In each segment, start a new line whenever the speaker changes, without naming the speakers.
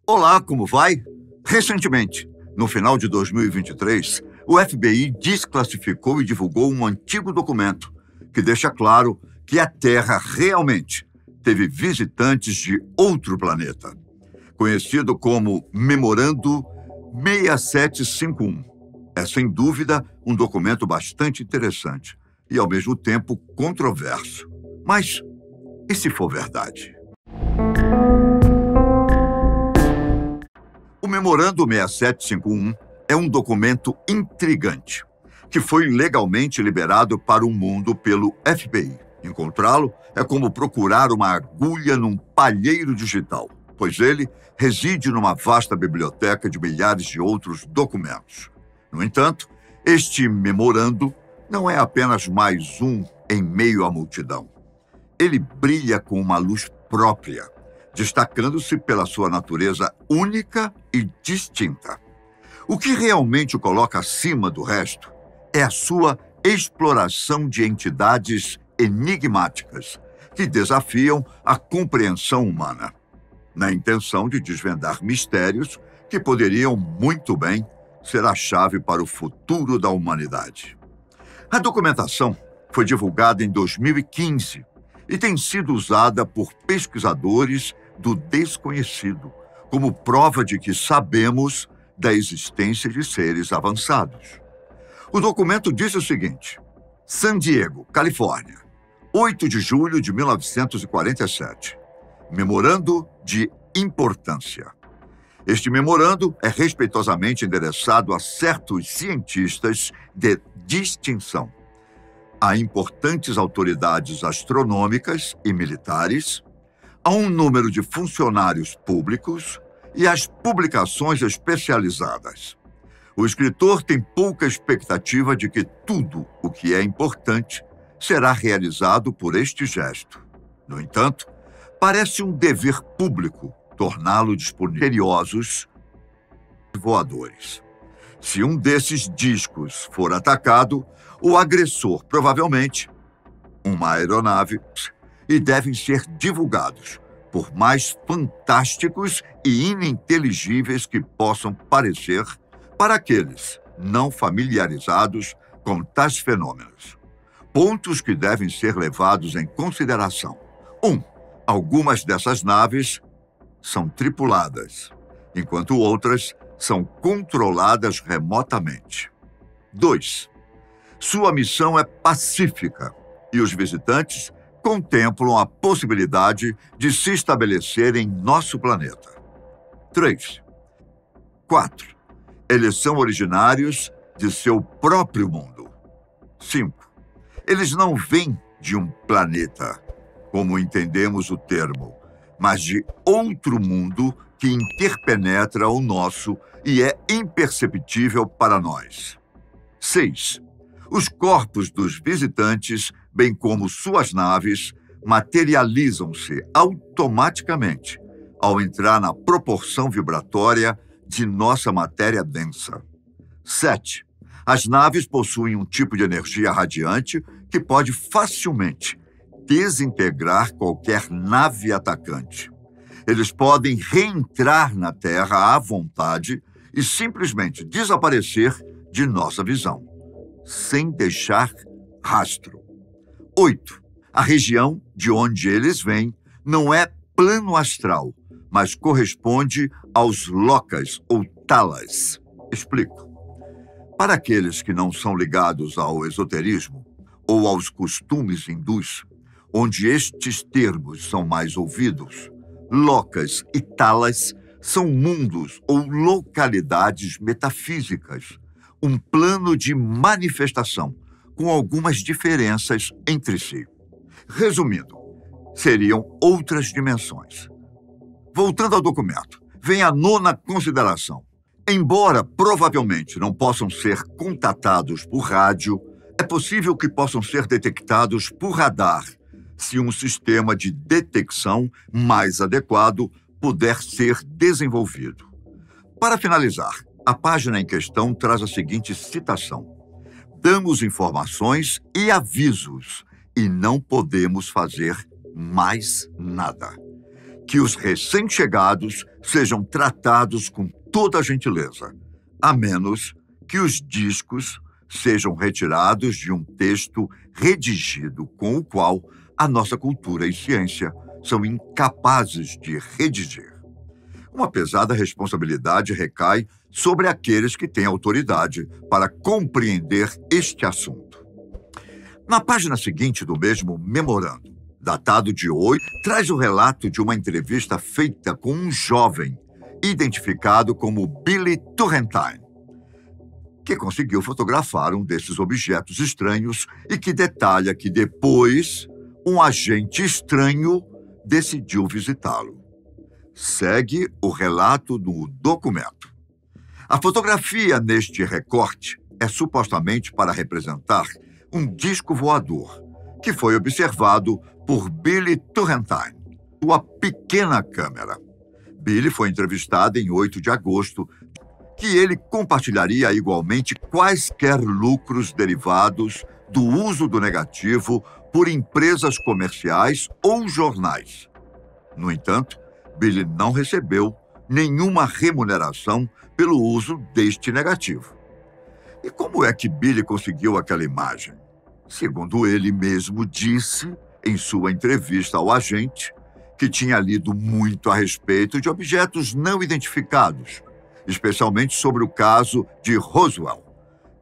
Olá, como vai? Recentemente, no final de 2023, o FBI desclassificou e divulgou um antigo documento que deixa claro que a Terra realmente teve visitantes de outro planeta, conhecido como Memorando 6751. É, sem dúvida, um documento bastante interessante e, ao mesmo tempo, controverso. Mas e se for verdade? O Memorando 6751 é um documento intrigante, que foi legalmente liberado para o mundo pelo FBI. Encontrá-lo é como procurar uma agulha num palheiro digital, pois ele reside numa vasta biblioteca de milhares de outros documentos. No entanto, este memorando não é apenas mais um em meio à multidão. Ele brilha com uma luz própria, destacando-se pela sua natureza única e distinta. O que realmente o coloca acima do resto é a sua exploração de entidades enigmáticas que desafiam a compreensão humana, na intenção de desvendar mistérios que poderiam muito bem ser a chave para o futuro da humanidade. A documentação foi divulgada em 2015 e tem sido usada por pesquisadores do desconhecido como prova de que sabemos da existência de seres avançados. O documento diz o seguinte: San Diego, Califórnia, 8 de julho de 1947. Memorando de importância. Este memorando é respeitosamente endereçado a certos cientistas de distinção, a importantes autoridades astronômicas e militares, a um número de funcionários públicos e às publicações especializadas. O escritor tem pouca expectativa de que tudo o que é importante será realizado por este gesto. No entanto, parece um dever público torná-lo disponível aos voadores. Se um desses discos for atacado, o agressor provavelmente uma aeronave e devem ser divulgados, por mais fantásticos e ininteligíveis que possam parecer para aqueles não familiarizados com tais fenômenos. Pontos que devem ser levados em consideração. 1. Algumas dessas naves são tripuladas, enquanto outras são controladas remotamente. 2. Sua missão é pacífica e os visitantes contemplam a possibilidade de se estabelecer em nosso planeta. 3. 4. Eles são originários de seu próprio mundo. 5. Eles não vêm de um planeta, como entendemos o termo, mas de outro mundo que interpenetra o nosso e é imperceptível para nós. 6. Os corpos dos visitantes, bem como suas naves, materializam-se automaticamente ao entrar na proporção vibratória de nossa matéria densa. 7. As naves possuem um tipo de energia radiante que pode facilmente desintegrar qualquer nave atacante. Eles podem reentrar na Terra à vontade e simplesmente desaparecer de nossa visão, sem deixar rastro. 8. A região de onde eles vêm não é plano astral, mas corresponde aos locas ou talas. Explico. Para aqueles que não são ligados ao esoterismo ou aos costumes hindus, onde estes termos são mais ouvidos, locas e talas são mundos ou localidades metafísicas, um plano de manifestação com algumas diferenças entre si. Resumindo, seriam outras dimensões. Voltando ao documento, vem a 9ª consideração. Embora provavelmente não possam ser contatados por rádio, é possível que possam ser detectados por radar, se um sistema de detecção mais adequado puder ser desenvolvido. Para finalizar, a página em questão traz a seguinte citação: damos informações e avisos e não podemos fazer mais nada. que os recém-chegados sejam tratados com toda a gentileza, a menos que os discos sejam retirados de um texto redigido com o qual a nossa cultura e ciência são incapazes de redigir. Uma pesada responsabilidade recai sobre aqueles que têm autoridade para compreender este assunto. Na página seguinte do mesmo memorando, datado de hoje, traz o relato de uma entrevista feita com um jovem identificado como Billy Turrentine, que conseguiu fotografar um desses objetos estranhos e que detalha que depois um agente estranho decidiu visitá-lo. Segue o relato do documento. A fotografia neste recorte é supostamente para representar um disco voador que foi observado por Billy Turrentine, sua pequena câmera. Billy foi entrevistado em 8 de agosto, que ele compartilharia igualmente quaisquer lucros derivados do uso do negativo por empresas comerciais ou jornais. No entanto, Billy não recebeu nenhuma remuneração pelo uso deste negativo. E como é que Billy conseguiu aquela imagem? Segundo ele mesmo disse em sua entrevista ao agente, que tinha lido muito a respeito de objetos não identificados, especialmente sobre o caso de Roswell.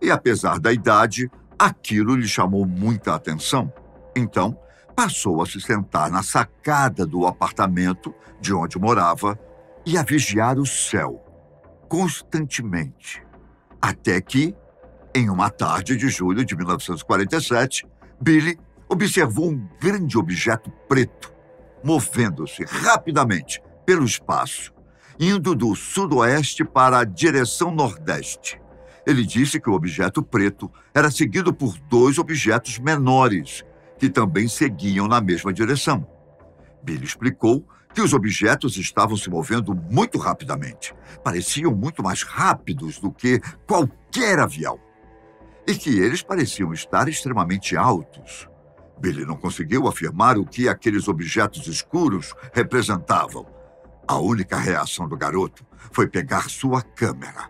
E apesar da idade, aquilo lhe chamou muita atenção. Então, passou a se sentar na sacada do apartamento de onde morava e a vigiar o céu constantemente. Até que, em uma tarde de julho de 1947, Billy observou um grande objeto preto movendo-se rapidamente pelo espaço, indo do sudoeste para a direção nordeste. Ele disse que o objeto preto era seguido por 2 objetos menores, que também seguiam na mesma direção. Billy explicou que os objetos estavam se movendo muito rapidamente, pareciam muito mais rápidos do que qualquer avião, e que eles pareciam estar extremamente altos. Billy não conseguiu afirmar o que aqueles objetos escuros representavam. A única reação do garoto foi pegar sua câmera,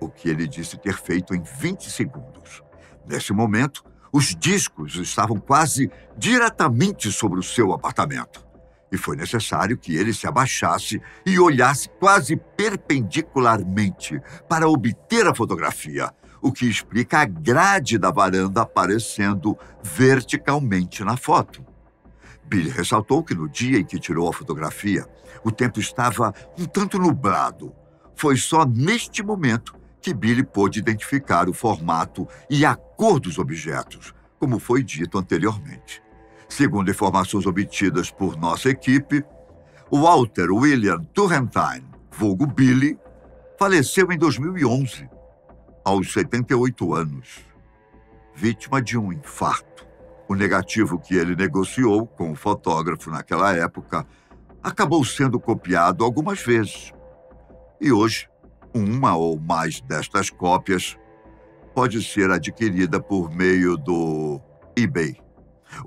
o que ele disse ter feito em 20 segundos. Nesse momento, os discos estavam quase diretamente sobre o seu apartamento, e foi necessário que ele se abaixasse e olhasse quase perpendicularmente para obter a fotografia, o que explica a grade da varanda aparecendo verticalmente na foto. Billy ressaltou que no dia em que tirou a fotografia, o tempo estava um tanto nublado. Foi só neste momento que Billy pôde identificar o formato e a cor dos objetos, como foi dito anteriormente. Segundo informações obtidas por nossa equipe, Walter William Turrentine, vulgo Billy, faleceu em 2011, aos 78 anos, vítima de um infarto. O negativo que ele negociou com o fotógrafo naquela época acabou sendo copiado algumas vezes. E hoje, uma ou mais destas cópias pode ser adquirida por meio do eBay.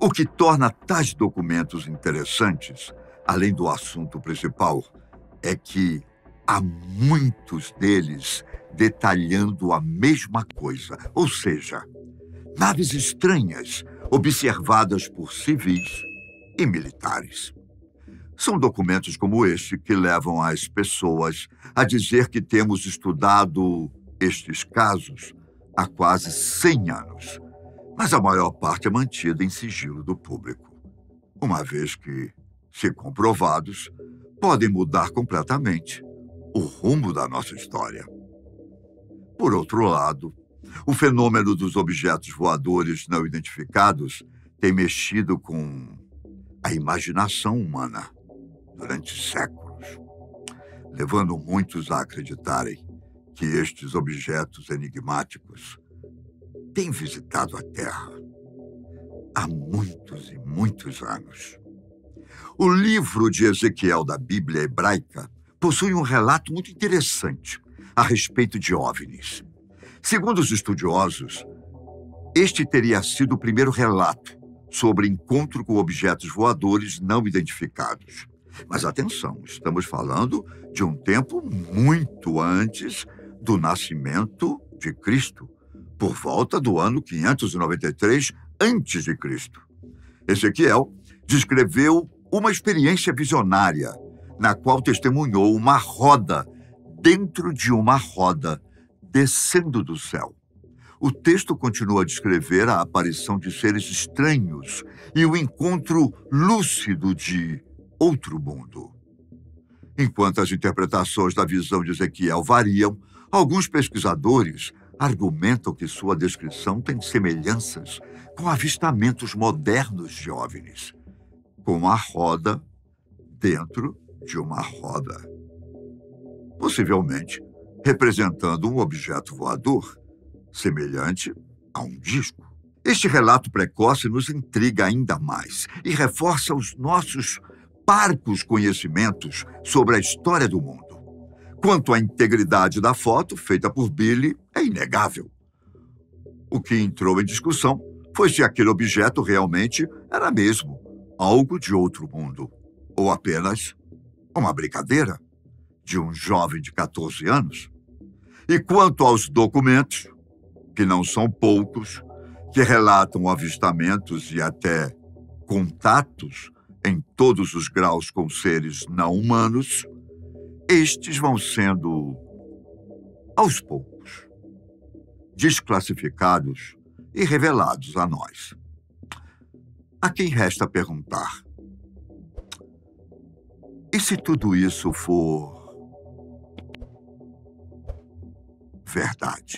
O que torna tais documentos interessantes, além do assunto principal, é que há muitos deles detalhando a mesma coisa, ou seja, naves estranhas observadas por civis e militares. São documentos como este que levam as pessoas a dizer que temos estudado estes casos há quase 100 anos, mas a maior parte é mantida em sigilo do público, uma vez que, se comprovados, podem mudar completamente o rumo da nossa história. Por outro lado, o fenômeno dos objetos voadores não identificados tem mexido com a imaginação humana durante séculos, levando muitos a acreditarem que estes objetos enigmáticos têm visitado a Terra há muitos e muitos anos. O livro de Ezequiel da Bíblia hebraica possui um relato muito interessante a respeito de OVNIs. Segundo os estudiosos, este teria sido o primeiro relato sobre encontro com objetos voadores não identificados. Mas atenção, estamos falando de um tempo muito antes do nascimento de Cristo, por volta do ano 593 antes de Cristo. Ezequiel descreveu uma experiência visionária, na qual testemunhou uma roda dentro de uma roda descendo do céu. O texto continua a descrever a aparição de seres estranhos e o encontro lúcido de outro mundo. Enquanto as interpretações da visão de Ezequiel variam, alguns pesquisadores argumentam que sua descrição tem semelhanças com avistamentos modernos de OVNIs, com a roda dentro de uma roda, possivelmente representando um objeto voador semelhante a um disco. Este relato precoce nos intriga ainda mais e reforça os nossos parcos conhecimentos sobre a história do mundo. Quanto à integridade da foto feita por Billy, é inegável. O que entrou em discussão foi se aquele objeto realmente era mesmo algo de outro mundo, ou apenas uma brincadeira de um jovem de 14 anos. E quanto aos documentos, que não são poucos, que relatam avistamentos e até contatos em todos os graus com seres não humanos, estes vão sendo, aos poucos, desclassificados e revelados a nós. A quem resta perguntar: e se tudo isso for verdade?